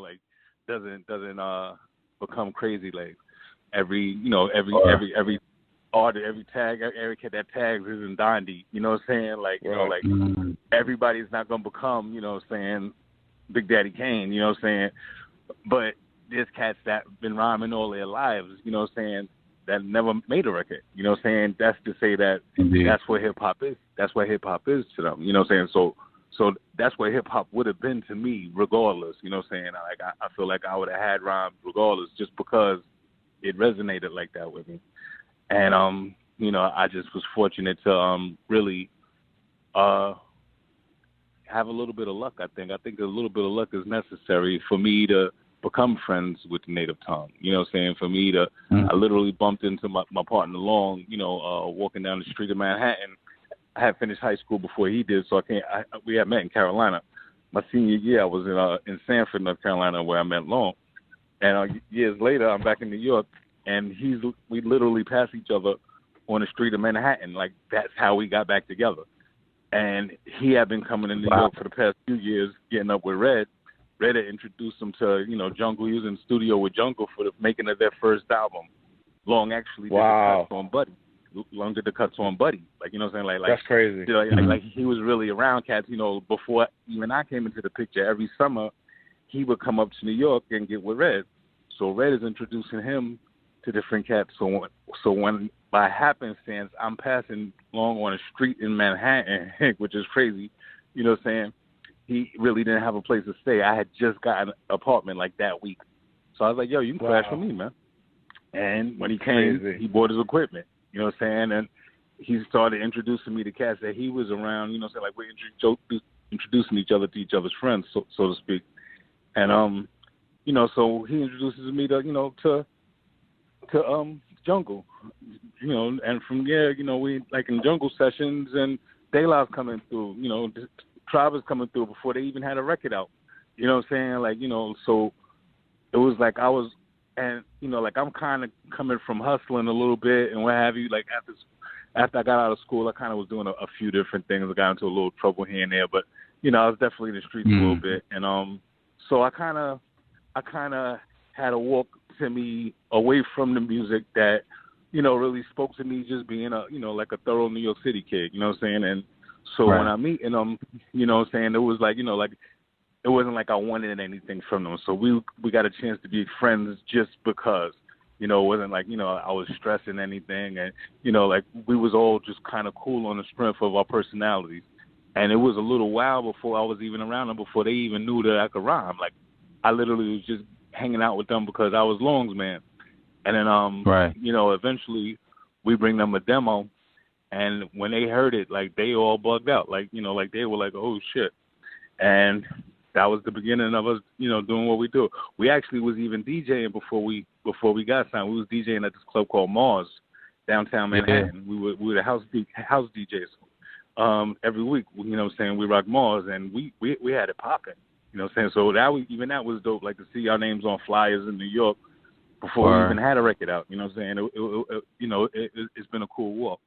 like doesn't become crazy. Like every every artist, every tag, every kid that tags isn't Dondi. You know what I'm saying? Like everybody's not gonna become, you know what I'm saying, Big Daddy Kane. You know what I'm saying? But there's cats that been rhyming all their lives. You know what I'm saying? That never made a record. You know what I'm saying? That's to say that that's what hip hop is. That's what hip hop is to them. You know what I'm saying? So that's what hip hop would have been to me, regardless. You know what I'm saying? Like I feel like I would have had rhymes regardless, just because it resonated like that with me. And you know, I just was fortunate to really have a little bit of luck. I think a little bit of luck is necessary for me to become friends with the Native Tongue. You know what I'm saying? For me to, I literally bumped into my partner Lawnge, you know, walking down the street of Manhattan. I had finished high school before he did, so we had met in Carolina. My senior year, I was in Sanford, North Carolina, where I met Lawnge. And years later, I'm back in New York, and we literally passed each other on the street of Manhattan. Like, that's how we got back together. And he had been coming to New York for the past few years, getting up with Red. Red had introduced him to, you know, Jungle. He was in the studio with Jungle for the making of their first album. Lawnge actually did the cuts on Buddy. Lawnge did the cuts on Buddy. Like, you know what I'm saying? Like that's crazy. Like he was really around cats, you know, before even I came into the picture. Every summer, he would come up to New York and get with Red. So Red is introducing him to different cats. So when by happenstance, I'm passing Lawnge on a street in Manhattan, which is crazy, you know what I'm saying? He really didn't have a place to stay. I had just gotten an apartment like that week. So I was like, yo, you can crash with me, man. And when he came, he bought his equipment, you know what I'm saying? And he started introducing me to cats that he was around, you know what I'm saying? Like we're introducing each other to each other's friends, so to speak. And, you know, so he introduces me to, you know, to Jungle, you know, and from there, you know, we like in Jungle sessions and De La's coming through, you know, Tribe is coming through before they even had a record out. You know what I'm saying? Like, you know, so it was like I was, and, you know, like I'm kind of coming from hustling a little bit and what have you. Like after I got out of school, I kind of was doing a few different things. I got into a little trouble here and there, but, you know, I was definitely in the streets a little bit. And so I kind of had a walk to me away from the music that, you know, really spoke to me just being a, you know, like a thorough New York City kid, you know what I'm saying? And so when I meet them, you know what I'm saying, it was like, you know, like it wasn't like I wanted anything from them. So we got a chance to be friends just because, you know, it wasn't like, you know, I was stressing anything. And, you know, like we was all just kind of cool on the strength of our personalities. And it was a little while before I was even around them, before they even knew that I could rhyme. Like I literally was just hanging out with them because I was Lawnge's man. And then, you know, eventually we bring them a demo. And when they heard it, like, they all bugged out. Like, you know, like, they were like, oh, shit. And that was the beginning of us, you know, doing what we do. We actually was even DJing before we got signed. We was DJing at this club called Mars, downtown Manhattan. We were the house DJs. Every week, you know what I'm saying, we rock Mars, and we had it popping. You know what I'm saying? So that was dope, like, to see our names on flyers in New York before we even had a record out. You know what I'm saying? You know, it's been a cool walk.